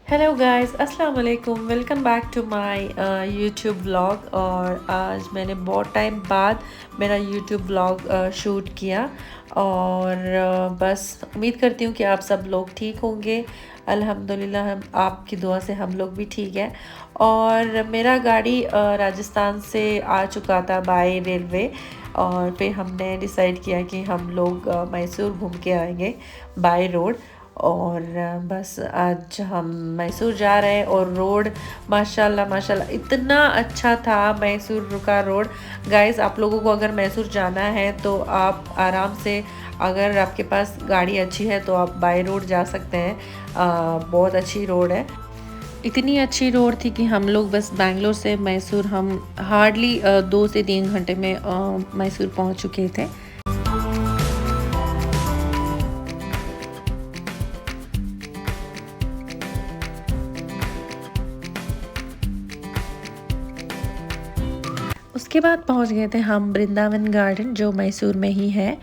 Hello guys, अस्सलाम वालेकुम। Welcome back to my YouTube vlog. और आज मैंने बहुत टाइम बाद मेरा यूट्यूब व्लॉग शूट किया। और बस उम्मीद करती हूँ कि आप सब लोग ठीक होंगे। अल्हम्दुलिल्लाह हम आपकी दुआ से हम लोग भी ठीक है। और मेरा गाड़ी राजस्थान से आ चुका था बाय रेलवे। और फिर हमने डिसाइड किया कि हम लोग मैसूर घूम के आएंगे बाय रोड। और बस आज हम मैसूर जा रहे हैं। और रोड माशाल्लाह माशाल्लाह इतना अच्छा था मैसूर का रोड। गाइस, आप लोगों को अगर मैसूर जाना है तो आप आराम से, अगर आपके पास गाड़ी अच्छी है तो आप बाय रोड जा सकते हैं। बहुत अच्छी रोड है। इतनी अच्छी रोड थी कि हम लोग बस बैंगलोर से मैसूर हम हार्डली 2 से 3 घंटे में मैसूर पहुंच चुके थे। उसके बाद पहुंच गए थे हम वृंदावन गार्डन, जो मैसूर में ही है।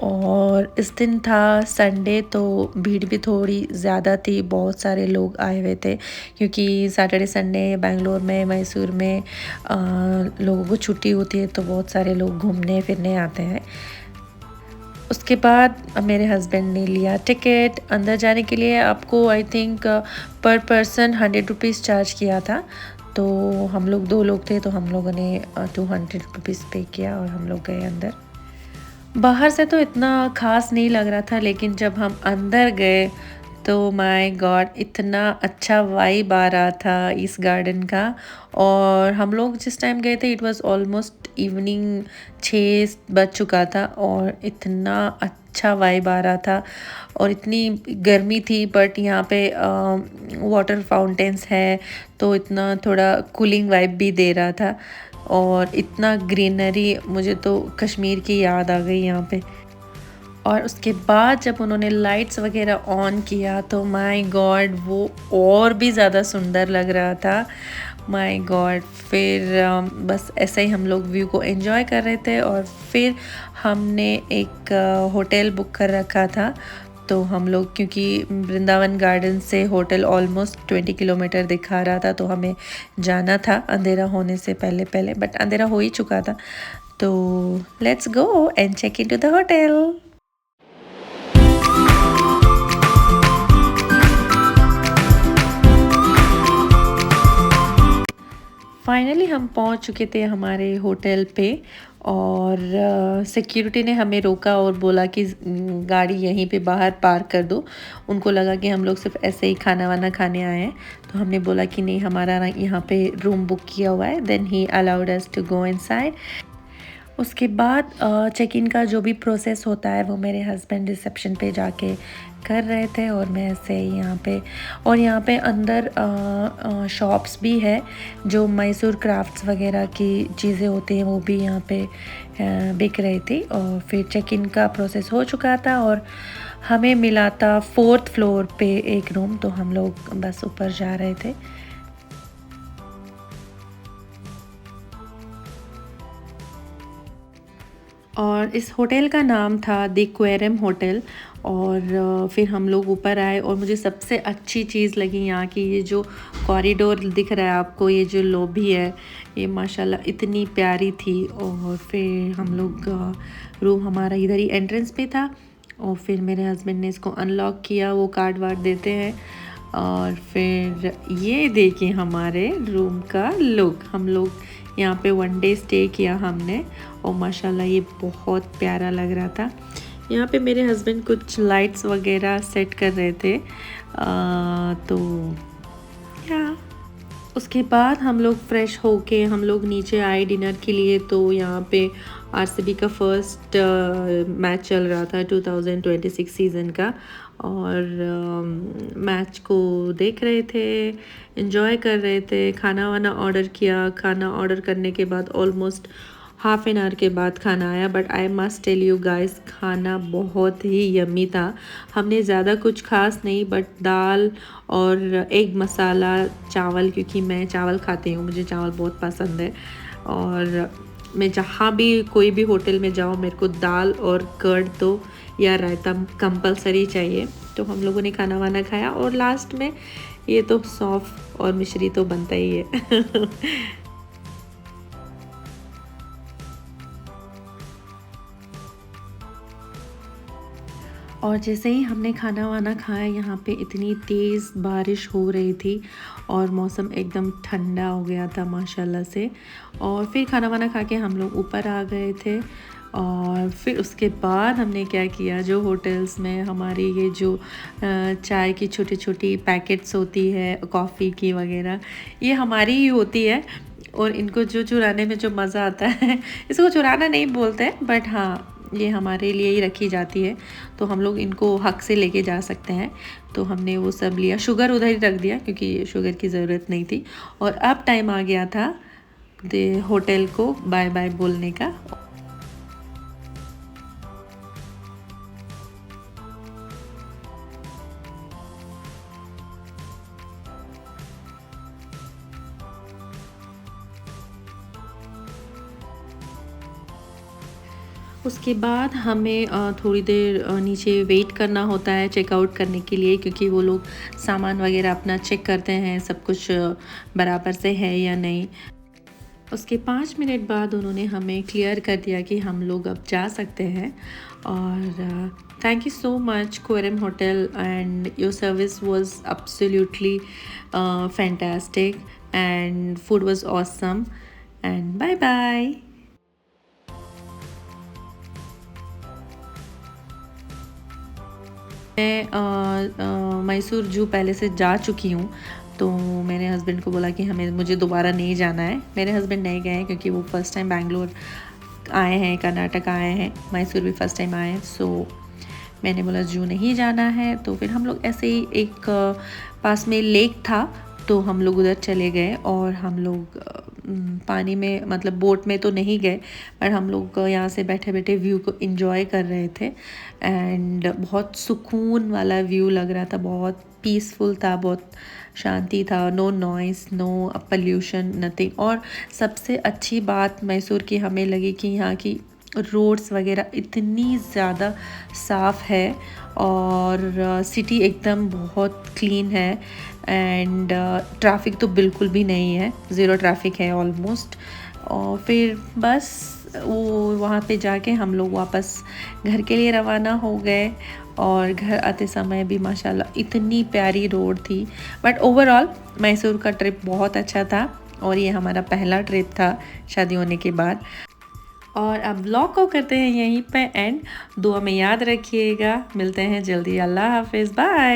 और इस दिन था संडे, तो भीड़ भी थोड़ी ज़्यादा थी। बहुत सारे लोग आए हुए थे क्योंकि सैटरडे संडे बेंगलोर में, मैसूर में लोगों को छुट्टी होती है, तो बहुत सारे लोग घूमने फिरने आते हैं। उसके बाद मेरे हस्बैंड ने लिया टिकट अंदर जाने के लिए। आपको आई थिंक पर पर्सन 100 रुपीज़ चार्ज किया था। तो हम लोग 2 लोग थे, तो हम लोगों ने 200 रुपीज़ पे किया और हम लोग गए अंदर। बाहर से तो इतना ख़ास नहीं लग रहा था, लेकिन जब हम अंदर गए तो माय गॉड, इतना अच्छा वाइब आ रहा था इस गार्डन का। और हम लोग जिस टाइम गए थे इट वाज ऑलमोस्ट इवनिंग, 6 बज चुका था। और इतना अच्छा वाइब आ रहा था। और इतनी गर्मी थी, बट यहाँ पे वाटर फाउंटेन्स है, तो इतना थोड़ा कूलिंग वाइब भी दे रहा था। और इतना ग्रीनरी, मुझे तो कश्मीर की याद आ गई यहाँ पे। और उसके बाद जब उन्होंने लाइट्स वगैरह ऑन किया तो माय गॉड, वो और भी ज़्यादा सुंदर लग रहा था। माय गॉड, फिर बस ऐसे ही हम लोग व्यू को एंजॉय कर रहे थे। और फिर हमने एक होटल बुक कर रखा था। तो हम लोग, क्योंकि वृंदावन गार्डन से होटल ऑलमोस्ट 20 किलोमीटर दिखा रहा था, तो हमें जाना था अंधेरा होने से पहले पहले, बट अंधेरा हो ही चुका था। तो let's go and check in to the hotel. Finally हम पहुंच चुके थे हमारे होटल पे। और सिक्योरिटी ने हमें रोका और बोला कि गाड़ी यहीं पे बाहर पार्क कर दो। उनको लगा कि हम लोग सिर्फ ऐसे ही खाना वाना खाने आए हैं। तो हमने बोला कि नहीं, हमारा यहाँ पे रूम बुक किया हुआ है। देन ही allowed us to go inside. उसके बाद चेक इन का जो भी प्रोसेस होता है वो मेरे हस्बैंड रिसेप्शन पे जाके कर रहे थे, और मैं ऐसे ही यहाँ पे। और यहाँ पे अंदर शॉप्स भी है, जो मैसूर क्राफ्ट्स वगैरह की चीज़ें होती हैं वो भी यहाँ पे बिक रही थी। और फिर चेक इन का प्रोसेस हो चुका था और हमें मिला था 4th फ्लोर पे एक रूम। तो हम लोग बस ऊपर जा रहे थे। और इस होटल का नाम था द एक्वेरियम होटल। और फिर हम लोग ऊपर आए, और मुझे सबसे अच्छी चीज़ लगी यहाँ की, ये जो कॉरिडोर दिख रहा है आपको, ये जो लॉबी है, ये माशाल्लाह इतनी प्यारी थी। और फिर हम लोग रूम हमारा इधर ही एंट्रेंस पे था। और फिर मेरे हस्बैंड ने इसको अनलॉक किया, वो कार्ड वार्ड देते हैं। और फिर ये देखिए हमारे रूम का लुक। हम लोग यहाँ पे 1 डे स्टे किया हमने, और माशाल्लाह ये बहुत प्यारा लग रहा था। यहाँ पे मेरे हस्बैंड कुछ लाइट्स वगैरह सेट कर रहे थे। तो या उसके बाद हम लोग फ्रेश होके हम लोग नीचे आए डिनर के लिए। तो यहाँ पे आरसीबी का फर्स्ट मैच चल रहा था 2026 सीज़न का। और मैच को देख रहे थे, एंजॉय कर रहे थे। खाना वाना ऑर्डर किया। खाना ऑर्डर करने के बाद ऑलमोस्ट हाफ एन आवर के बाद खाना आया। But I must tell you guys, खाना बहुत ही यम्मी था। हमने ज़्यादा कुछ खास नहीं, बट दाल और एग मसाला चावल, क्योंकि मैं चावल खाती हूँ, मुझे चावल बहुत पसंद है। और मैं जहाँ भी कोई भी होटल में जाऊँ मेरे को दाल और कर्ड तो या रायता कंपलसरी चाहिए। तो हम लोगों ने खाना वाना खाया और लास्ट में ये तो सौंफ और मिश्री तो बनता ही है। और जैसे ही हमने खाना वाना खाया यहाँ पे इतनी तेज़ बारिश हो रही थी और मौसम एकदम ठंडा हो गया था माशाल्लाह से। और फिर खाना वाना खा के हम लोग ऊपर आ गए थे। और फिर उसके बाद हमने क्या किया, जो होटल्स में हमारी ये जो चाय की छोटी छोटी पैकेट्स होती है कॉफ़ी की वगैरह, ये हमारी ही होती है। और इनको जो चुराने में जो मज़ा आता है इसको चुराना नहीं बोलते हैं, बट हाँ ये हमारे लिए ही रखी जाती है, तो हम लोग इनको हक से लेके जा सकते हैं। तो हमने वो सब लिया, शुगर उधर ही रख दिया क्योंकि शुगर की ज़रूरत नहीं थी। और अब टाइम आ गया था होटल को बाय बाय बोलने का। उसके बाद हमें थोड़ी देर नीचे वेट करना होता है चेकआउट करने के लिए, क्योंकि वो लोग सामान वगैरह अपना चेक करते हैं सब कुछ बराबर से है या नहीं। उसके 5 मिनट बाद उन्होंने हमें क्लियर कर दिया कि हम लोग अब जा सकते हैं। और thank you so much Koram hotel, and your service was absolutely fantastic and food was awesome and bye bye. मैं मैसूर जू पहले से जा चुकी हूँ, तो मेरे हस्बैंड को बोला कि मुझे दोबारा नहीं जाना है। मेरे हस्बैंड नहीं गए हैं क्योंकि वो फ़र्स्ट टाइम बैंगलोर आए हैं, कर्नाटक आए हैं, मैसूर भी फ़र्स्ट टाइम आए हैं। सो मैंने बोला जू नहीं जाना है। तो फिर हम लोग ऐसे ही एक पास में लेक था, तो हम लोग उधर चले गए। और हम लोग पानी में मतलब बोट में तो नहीं गए, पर हम लोग यहाँ से बैठे बैठे व्यू को एंजॉय कर रहे थे। एंड बहुत सुकून वाला व्यू लग रहा था, बहुत पीसफुल था, बहुत शांति था, no noise, no pollution, nothing. और सबसे अच्छी बात मैसूर की हमें लगी कि यहाँ की रोड्स वगैरह इतनी ज़्यादा साफ़ है और सिटी एकदम बहुत क्लीन है। एंड ट्रैफिक तो बिल्कुल भी नहीं है, ज़ीरो ट्रैफिक है ऑलमोस्ट। और फिर बस वो वहाँ पे जाके हम लोग वापस घर के लिए रवाना हो गए। और घर आते समय भी माशाल्लाह इतनी प्यारी रोड थी। बट ओवरऑल मैसूर का ट्रिप बहुत अच्छा था और ये हमारा पहला ट्रिप था शादी होने के बाद। और अब ब्लॉग को करते हैं यहीं पे एंड। दुआ में याद रखिएगा, मिलते हैं जल्दी। अल्लाह हाफिज़, बाय।